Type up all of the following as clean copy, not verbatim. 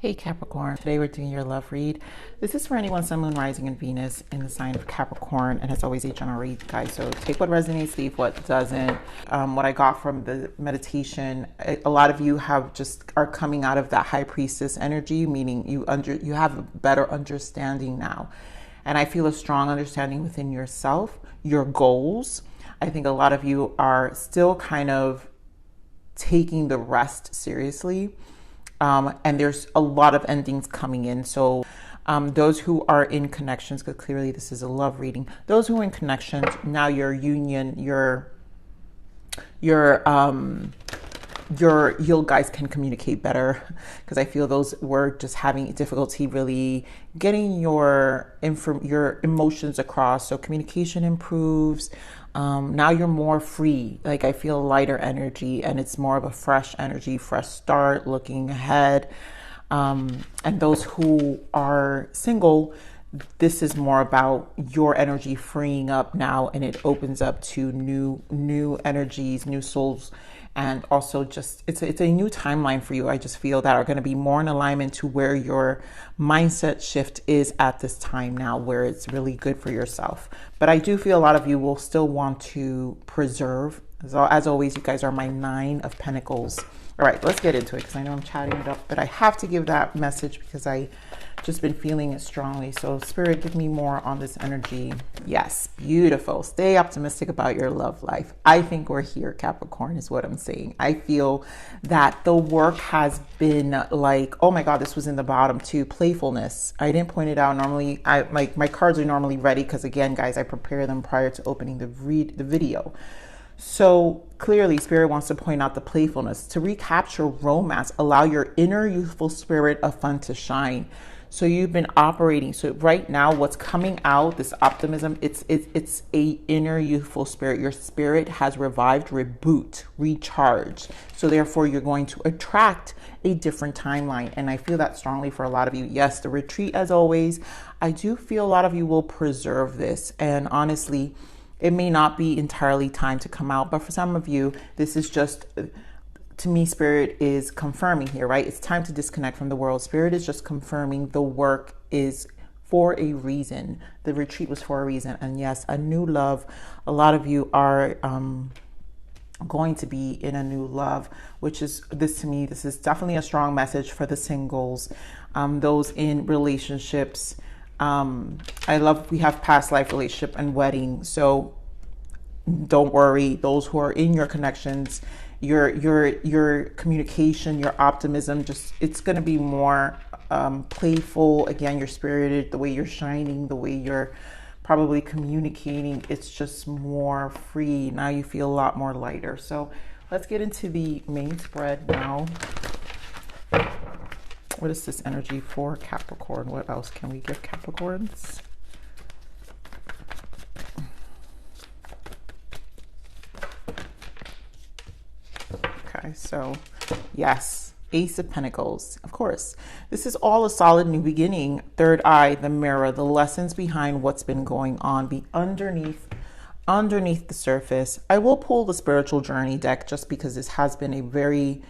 Hey Capricorn, today we're doing your love read. This is for anyone, Sun, Moon, Rising, and Venus in the sign of Capricorn, and it's always a general read, guys. So take what resonates, leave what doesn't. What I got from the meditation, a lot of you are coming out of that High Priestess energy, meaning you have a better understanding now, and I feel a strong understanding within yourself, your goals. I think a lot of you are still kind of taking the rest seriously. And there's a lot of endings coming in. So those who are in connections, because clearly this is a love reading, those who are in connections, now your union, you guys can communicate better, because I feel those were just having difficulty really getting your emotions across. So communication improves. Now you're more free. Like, I feel lighter energy, and it's more of a fresh energy, fresh start, looking ahead. And those who are single, this is more about your energy freeing up now, and it opens up to new energies, new souls. And also just, it's a new timeline for you. I just feel that are going to be more in alignment to where your mindset shift is at this time now, where it's really good for yourself. But I do feel a lot of you will still want to preserve. As always, you guys are my 9 of Pentacles. All right, let's get into it, because I know I'm chatting it up, but I have to give that message because I just been feeling it strongly. So Spirit, give me more on this energy. Yes, beautiful. Stay optimistic about your love life. I think we're here, Capricorn, is what I'm saying. I feel that the work has been like, oh my God, this was in the bottom too, playfulness. I didn't point it out. Normally, my cards are normally ready because, again, guys, I prepare them prior to opening the video. So clearly, Spirit wants to point out the playfulness. To recapture romance, allow your inner youthful spirit of fun to shine. So you've been operating. So right now, what's coming out, this optimism, it's a inner youthful spirit. Your spirit has revived, reboot, recharged. So therefore, you're going to attract a different timeline. And I feel that strongly for a lot of you. Yes, the retreat, as always. I do feel a lot of you will preserve this. And honestly, it may not be entirely time to come out, but for some of you, this is just, to me, Spirit is confirming here, right? It's time to disconnect from the world. Spirit is just confirming the work is for a reason. The retreat was for a reason. And yes, a new love. A lot of you are going to be in a new love, which is, this to me, this is definitely a strong message for the singles, those in relationships. I love, we have past life, relationship, and wedding. So don't worry, those who are in your connections, your communication, your optimism, just, it's going to be more playful. Again, you're spirited, the way you're shining, the way you're probably communicating, it's just more free. Now you feel a lot more lighter. So let's get into the main spread now. What is this energy for Capricorn? What else can we give Capricorns? Okay, so yes, Ace of Pentacles, of course. This is all a solid new beginning. Third eye, the mirror, the lessons behind what's been going on, be underneath the surface. I will pull the spiritual journey deck just because this has been a very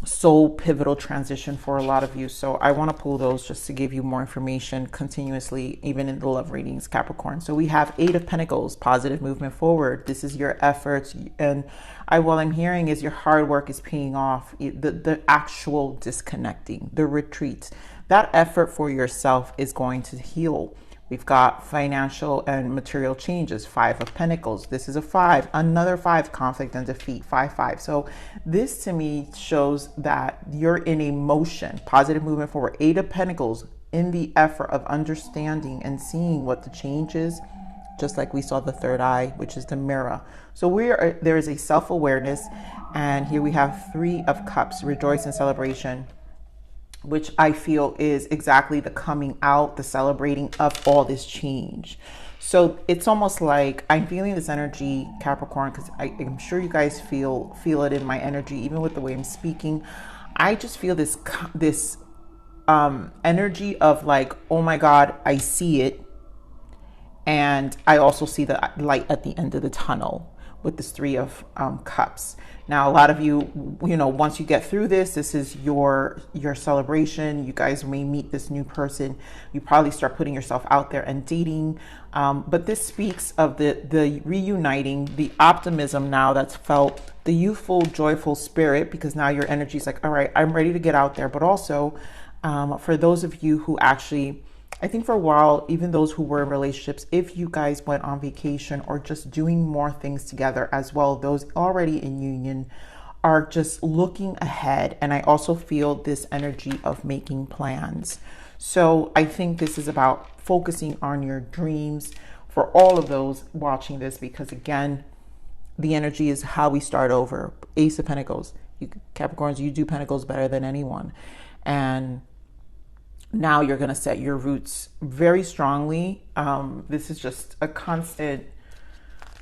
soul pivotal transition for a lot of you. So I want to pull those just to give you more information continuously, even in the love readings, Capricorn. So we have 8 of Pentacles, positive movement forward. This is your efforts. And what I'm hearing is your hard work is paying off. The actual disconnecting, the retreat, that effort for yourself is going to heal. We've got financial and material changes, 5 of Pentacles. This is a 5, another 5, conflict and defeat, 5. So this to me shows that you're in a motion, positive movement forward. 8 of Pentacles, in the effort of understanding and seeing what the change is, just like we saw the third eye, which is the mirror. So there is a self-awareness, and here we have 3 of Cups, rejoice and celebration, which I feel is exactly the coming out, the celebrating of all this change. So it's almost like I'm feeling this energy, Capricorn, because I'm sure you guys feel it in my energy, even with the way I'm speaking. I just feel this energy of like, oh my God, I see it. And I also see the light at the end of the tunnel, with this Three of Cups. Now, a lot of you, once you get through this is your celebration. You guys may meet this new person. You probably start putting yourself out there and dating. But this speaks of the reuniting, the optimism now that's felt, the youthful, joyful spirit, because now your energy is like, all right, I'm ready to get out there. But also for those of you who actually, I think for a while, even those who were in relationships, if you guys went on vacation or just doing more things together as well, those already in union are just looking ahead. And I also feel this energy of making plans. So I think this is about focusing on your dreams for all of those watching this, because again, the energy is how we start over. Ace of Pentacles. Capricorns, you do Pentacles better than anyone. And now you're going to set your roots very strongly. This is just a constant,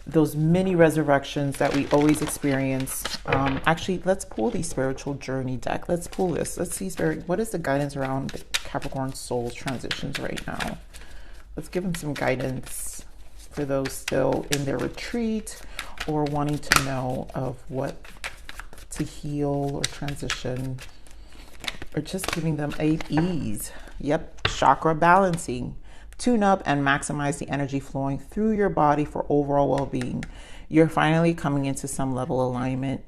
those mini resurrections that we always experience. Actually, let's pull the spiritual journey deck. Let's pull this. Let's see, Spirit, what is the guidance around the Capricorn soul's transitions right now? Let's give them some guidance for those still in their retreat or wanting to know of what to heal or transition, or just giving them a ease. Yep, chakra balancing. Tune up and maximize the energy flowing through your body for overall well-being. You're finally coming into some level of alignment.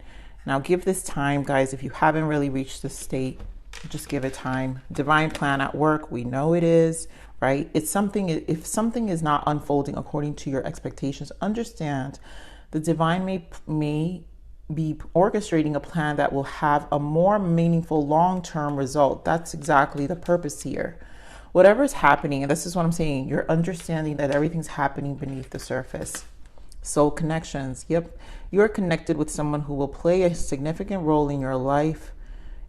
Now give this time, guys. If you haven't really reached this state, just give it time. Divine plan at work, we know it is, right? It's something, if something is not unfolding according to your expectations, understand the divine may be orchestrating a plan that will have a more meaningful long-term result. That's exactly the purpose here. Whatever is happening, and this is what I'm saying, you're understanding that everything's happening beneath the surface. Soul connections. Yep. You're connected with someone who will play a significant role in your life,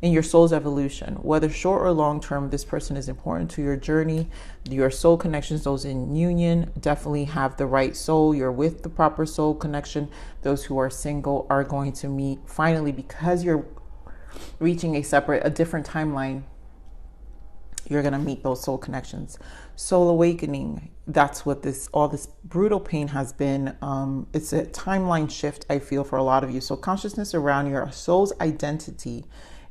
in your soul's evolution. Whether short or long term, this person is important to your journey. Your soul connections, those in union, definitely have the right soul. You're with the proper soul connection. Those who are single are going to meet finally, because you're reaching a different timeline. You're going to meet those soul connections. Soul awakening. That's what all this brutal pain has been. It's a timeline shift, I feel, for a lot of you. So consciousness around your soul's identity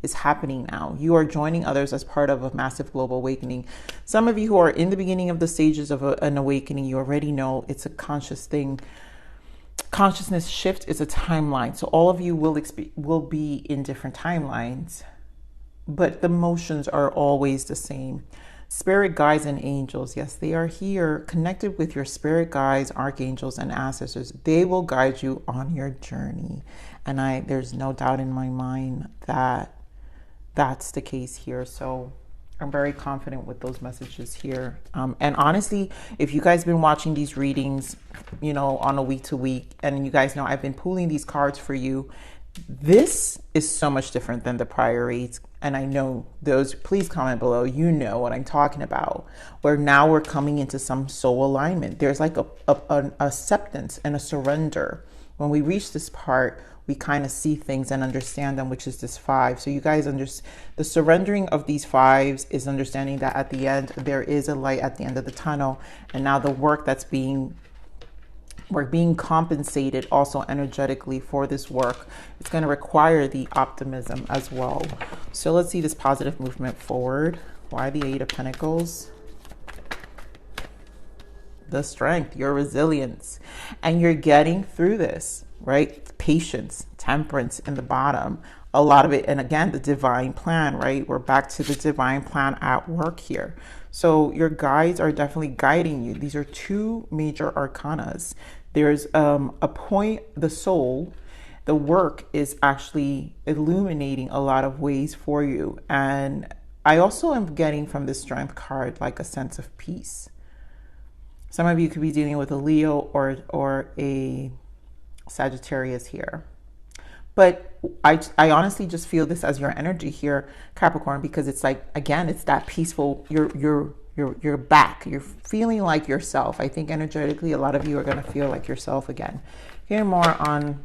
is happening now. You are joining others as part of a massive global awakening. Some of you who are in the beginning of the stages of an awakening, you already know it's a conscious thing. Consciousness shift is a timeline. So all of you will be in different timelines, but the motions are always the same. Spirit guides and angels, yes, they are here, connected with your spirit guides, archangels, and ancestors. They will guide you on your journey. And there's no doubt in my mind that that's the case here. So I'm very confident with those messages here. And honestly, if you guys have been watching these readings, on a week to week, and you guys know I've been pulling these cards for you, this is so much different than the prior reads. And I know those, please comment below, you know what I'm talking about, where now we're coming into some soul alignment. There's like an acceptance and a surrender. When we reach this part, we kind of see things and understand them, which is this 5. So you guys understand the surrendering of these 5s is understanding that at the end, there is a light at the end of the tunnel. And now the work we're being compensated also energetically for this work. It's going to require the optimism as well. So let's see this positive movement forward. Why the 8 of Pentacles? The strength, your resilience, and you're getting through this, right? Patience, temperance in the bottom, a lot of it. And again, the divine plan, right? We're back to the divine plan at work here. So your guides are definitely guiding you. These are 2 major arcanas. There's a point, the soul, the work is actually illuminating a lot of ways for you. And I also am getting from the strength card like a sense of peace. Some of you could be dealing with a Leo or a Sagittarius here. But I honestly just feel this as your energy here, Capricorn, because it's like, again, it's that peaceful, you're back. You're feeling like yourself. I think energetically, a lot of you are going to feel like yourself again. Here more on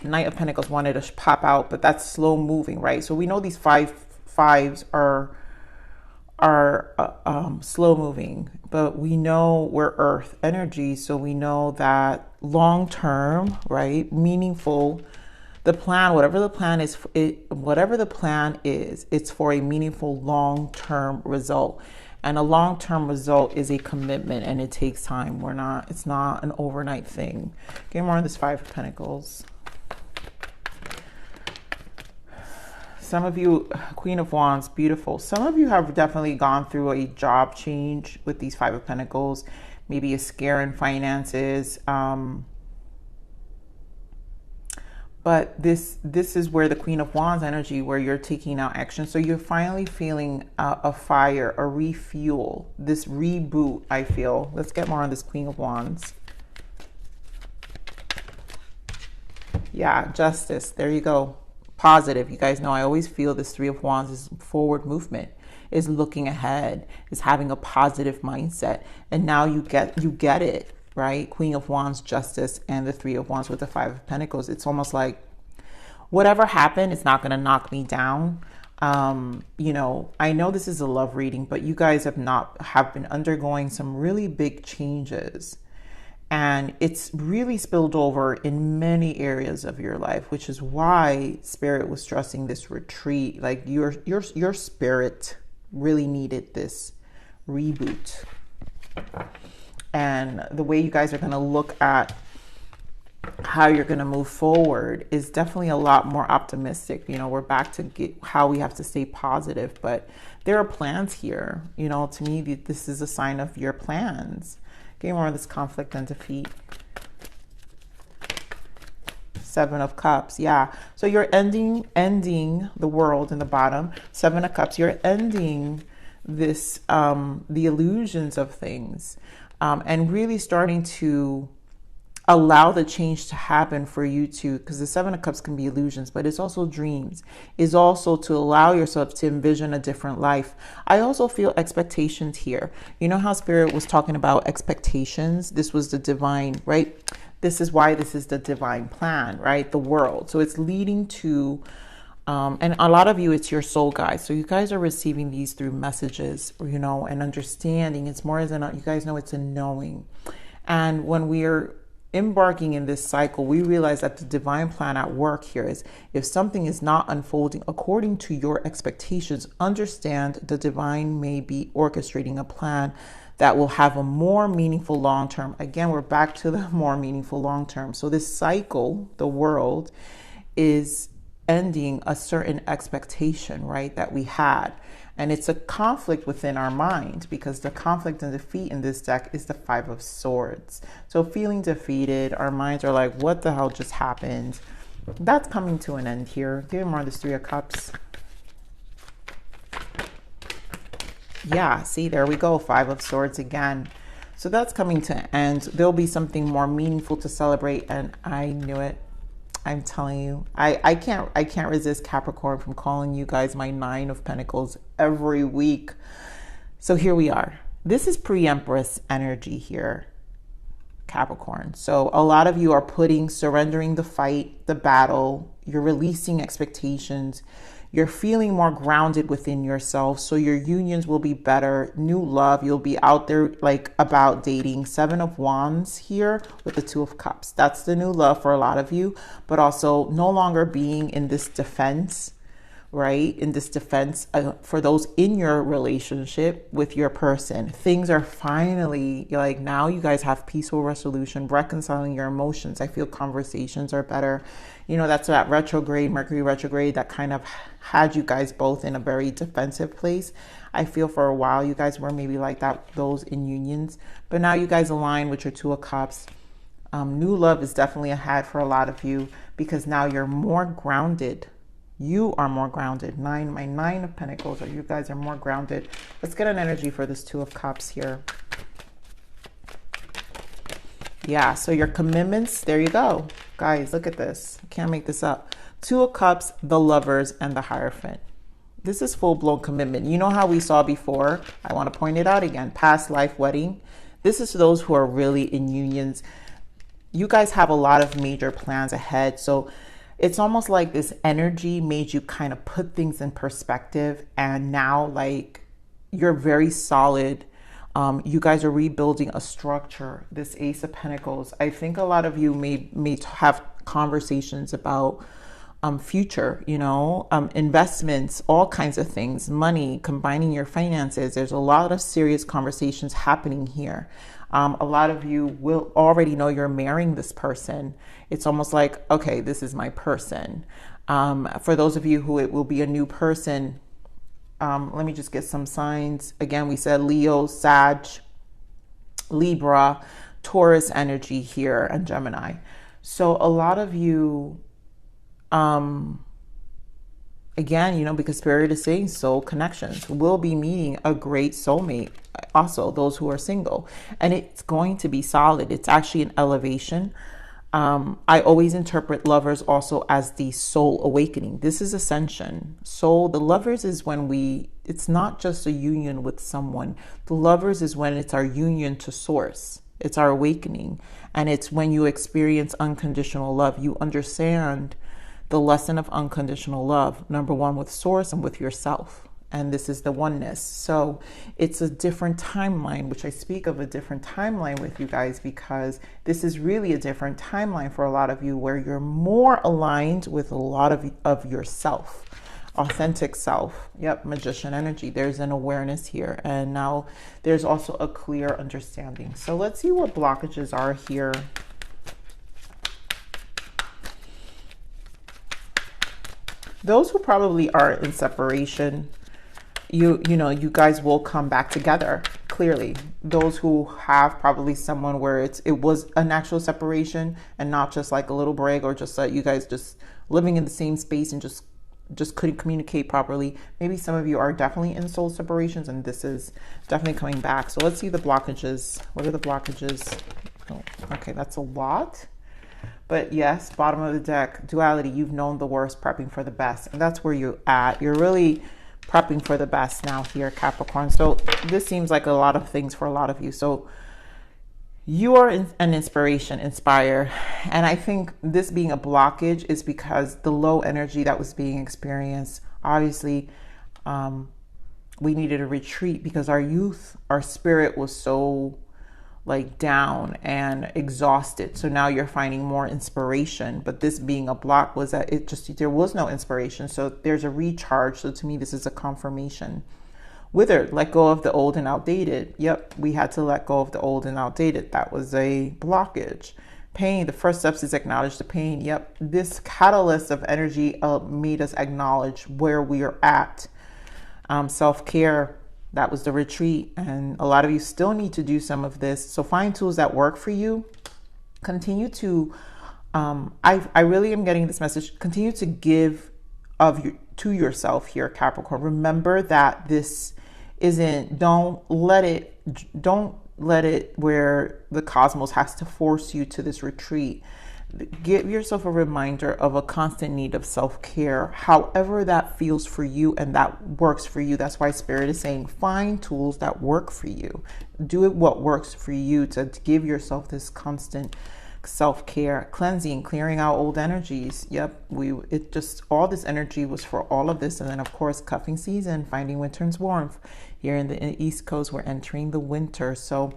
Knight of Pentacles wanted to pop out, but that's slow moving, right? So we know these fives are are slow moving, but we know we're earth energy, so we know that long term, right, meaningful, the plan, whatever the plan is, it's for a meaningful long term result. And a long term result is a commitment, and it takes time. It's not an overnight thing. Get more on this Five of Pentacles. Some of you, Queen of Wands, beautiful. Some of you have definitely gone through a job change with these Five of Pentacles, maybe a scare in finances. But this is where the Queen of Wands energy, where you're taking out action. So you're finally feeling a fire, a refuel, this reboot, I feel. Let's get more on this Queen of Wands. Yeah, justice. There you go. Positive. You guys know I always feel this Three of Wands is forward movement, is looking ahead, is having a positive mindset. And now you get it, right? Queen of Wands, justice, and the Three of Wands with the Five of Pentacles. It's almost like whatever happened, it's not going to knock me down. You know, I know this is a love reading, but you guys have been undergoing some really big changes. And it's really spilled over in many areas of your life, which is why Spirit was stressing this retreat. Like your spirit really needed this reboot. And the way you guys are going to look at how you're going to move forward is definitely a lot more optimistic. You know, we're back to how we have to stay positive, but there are plans here. You know, to me, this is a sign of your plans. Getting more of this conflict and defeat. Seven of Cups. Yeah. So you're ending the world in the bottom. Seven of Cups. You're ending this, the illusions of things, and really starting to allow the change to happen for you too, because the Seven of Cups can be illusions, but it's also dreams. Is also to allow yourself to envision a different life. I also feel expectations here. You know how Spirit was talking about expectations? This was the divine, right? This is why this is the divine plan, right? The world. So it's leading to, and a lot of you, it's your soul guides. So you guys are receiving these through messages, you know, and understanding. It's more as you guys know, it's a knowing. And when we are embarking in this cycle, we realize that the divine plan at work here is, if something is not unfolding according to your expectations, understand the divine may be orchestrating a plan that will have a more meaningful long term. Again, we're back to the more meaningful long term. So this cycle, the world, is ending a certain expectation, right, that we had. And it's a conflict within our mind, because the conflict and defeat in this deck is the Five of Swords. So feeling defeated, our minds are like, what the hell just happened? That's coming to an end here. Give me more of this Three of Cups. Yeah, see, there we go. Five of Swords again. So that's coming to an end. There'll be something more meaningful to celebrate, and I knew it. I'm telling you, I can't resist Capricorn from calling you guys my Nine of Pentacles every week. So here we are. This is pre-Empress energy here, Capricorn. So a lot of you are surrendering the fight, the battle. You're releasing expectations. You're feeling more grounded within yourself. So your unions will be better. New love. You'll be out there like about dating. Seven of Wands here with the Two of Cups. That's the new love for a lot of you. But also no longer being in this defense, right? In this defense for those in your relationship with your person. Things are finally like, now you guys have peaceful resolution, reconciling your emotions. I feel conversations are better. You know, that's that retrograde, Mercury retrograde, that kind of had you guys both in a very defensive place. I feel for a while you guys were maybe like that, those in unions, but now you guys align with your Two of Cups. New love is definitely ahead for a lot of you, because now you're more grounded. You are more grounded. My Nine of Pentacles, or you guys are more grounded. Let's get an energy for this Two of Cups here. Yeah, so your commitments, there you go. Guys, look at this. I can't make this up. Two of Cups, the Lovers, and the Hierophant. This is full-blown commitment. You know how we saw before? I want to point it out again. Past life wedding. This is those who are really in unions. You guys have a lot of major plans ahead. So it's almost like this energy made you kind of put things in perspective. And now, like, you're very solid. You guys are rebuilding a structure. This Ace of Pentacles. I think a lot of you may have conversations about future, investments, all kinds of things, money, combining your finances. There's a lot of serious conversations happening here. A lot of you will already know you're marrying this person. It's almost like, okay, this is my person. For those of you who it will be a new person, let me just get some signs. Again, we said Leo, Sag, Libra, Taurus energy here, and Gemini. So a lot of you, again, because Spirit is saying soul connections, will be meeting a great soulmate. Also, those who are single, and it's going to be solid. It's actually an elevation. I always interpret lovers also as the soul awakening. This is ascension. Soul, the lovers is when it's not just a union with someone. The lovers is when it's our union to source. It's our awakening. And it's when you experience unconditional love. You understand the lesson of unconditional love. Number one, with source and with yourself. And this is the oneness. So it's a different timeline, which I speak of a different timeline with you guys, because this is really a different timeline for a lot of you, where you're more aligned with a lot of yourself, authentic self. Yep, Magician energy. There's an awareness here. And now there's also a clear understanding. So let's see what blockages are here. Those who probably are in separation, you guys will come back together, clearly. Those who have probably someone where it was an actual separation and not just like a little break, or just you guys just living in the same space and just couldn't communicate properly. Maybe some of you are definitely in soul separations, and this is definitely coming back. So let's see the blockages. What are the blockages? Oh, okay, that's a lot. But yes, bottom of the deck, duality. You've known the worst, prepping for the best. And that's where you're at. You're really prepping for the best now here, Capricorn. So this seems like a lot of things for a lot of you. So you are an inspiration, inspire. And I think this being a blockage is because the low energy that was being experienced, obviously, we needed a retreat because our youth, our spirit was so like down and exhausted. So now you're finding more inspiration, but this being a block was that there was no inspiration. So there's a recharge. So to me, this is a confirmation. Withered, let go of the old and outdated. Yep, we had to let go of the old and outdated. That was a blockage. Pain, the first steps is acknowledge the pain. Yep, this catalyst of energy made us acknowledge where we are at. Self-care, that was the retreat. And a lot of you still need to do some of this. So find tools that work for you. Continue to, I really am getting this message. Continue to give to yourself here, Capricorn. Remember that this isn't, don't let it where the cosmos has to force you to this retreat. Give yourself a reminder of a constant need of self-care, however that feels for you and that works for you. That's why Spirit is saying find tools that work for you. Do it what works for you to give yourself this constant self-care, cleansing, clearing out old energies. Yep, all this energy was for all of this. And then of course, cuffing season, finding winter's warmth. Here in the East Coast, we're entering the winter. So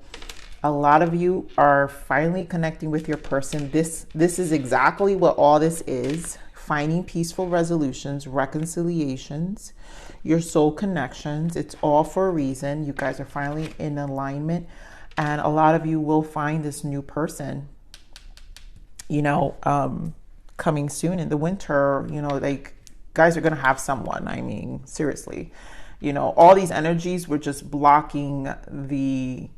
a lot of you are finally connecting with your person. This is exactly what all this is. Finding peaceful resolutions, reconciliations, your soul connections. It's all for a reason. You guys are finally in alignment. And a lot of you will find this new person, coming soon in the winter. Like guys are going to have someone. I mean, seriously, all these energies were just blocking the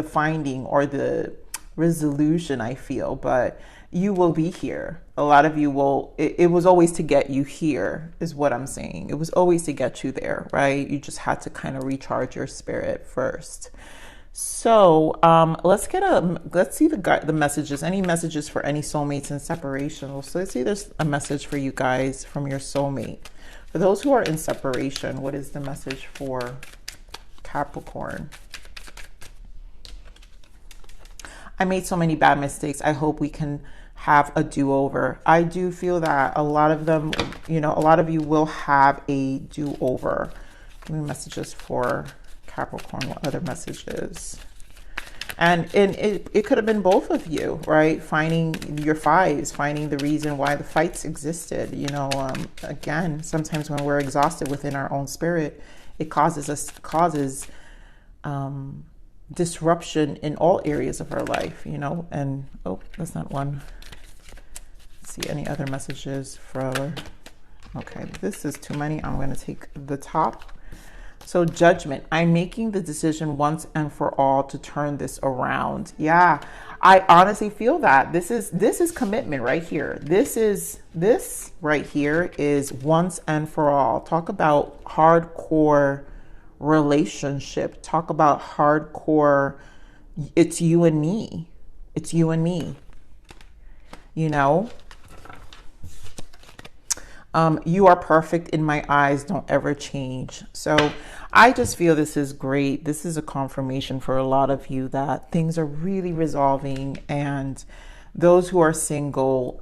finding or the resolution, I feel, but you will be here. A lot of you will, it was always to get you here is what I'm saying. It was always to get you there, right? You just had to kind of recharge your spirit first. So let's see the messages, any messages for any soulmates in separation. So let's see, there's a message for you guys from your soulmate. For those who are in separation, what is the message for Capricorn? I made so many bad mistakes. I hope we can have a do-over. I do feel that a lot of them, a lot of you will have a do-over. Give me messages for Capricorn. What other messages? And it could have been both of you, right? Finding your fives, finding the reason why the fights existed. You know, again, sometimes when we're exhausted within our own spirit, it causes disruption in all areas of our life, you know. And oh, that's not one. Let's see any other messages for, okay, this is too many. I'm going to take the top. So judgment, I'm making the decision once and for all to turn this around. Yeah, I honestly feel that this is commitment right here. This right here is once and for all. Talk about hardcore relationship. Talk about hardcore. It's you and me. It's you and me. You know, you are perfect in my eyes. Don't ever change. So I just feel this is great. This is a confirmation for a lot of you that things are really resolving, and those who are single,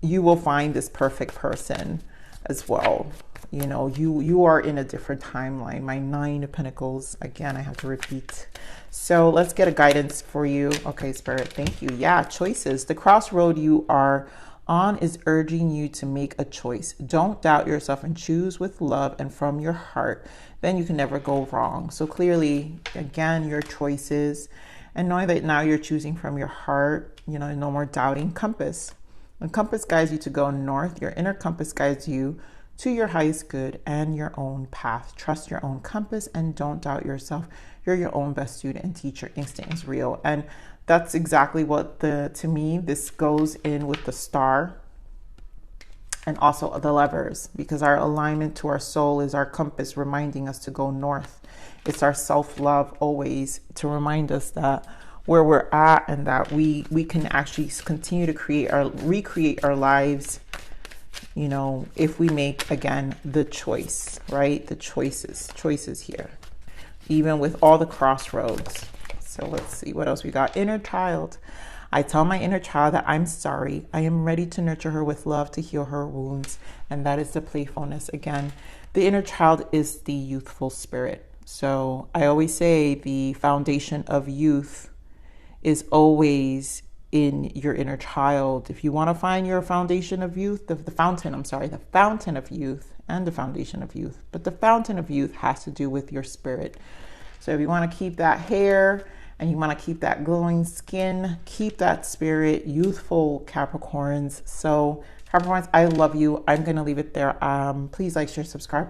you will find this perfect person as well. You know, you are in a different timeline. My 9 of Pentacles, again, I have to repeat. So let's get a guidance for you. Okay, Spirit, thank you. Yeah, choices. The crossroad you are on is urging you to make a choice. Don't doubt yourself and choose with love and from your heart. Then you can never go wrong. So clearly, again, your choices, and knowing that now you're choosing from your heart, you know, no more doubting. Compass. The compass guides you to go north. Your inner compass guides you to your highest good and your own path. Trust your own compass and don't doubt yourself. You're your own best student and teacher. Instinct is real. And that's exactly what to me, this goes in with the star and also the Lovers, because our alignment to our soul is our compass reminding us to go north. It's our self-love always to remind us that where we're at and that we can actually continue to recreate our lives, you know, if we make, again, the choice, right? The choices here, even with all the crossroads. So let's see what else we got. Inner child. I tell my inner child that I'm sorry. I am ready to nurture her with love to heal her wounds. And that is the playfulness. Again, the inner child is the youthful spirit. So I always say the foundation of youth is always in your inner child. If you want to find your foundation of youth, the fountain of youth and the foundation of youth. But the fountain of youth has to do with your spirit. So if you want to keep that hair and you want to keep that glowing skin, keep that spirit, youthful Capricorns. So Capricorns, I love you. I'm going to leave it there. Please like, share, subscribe.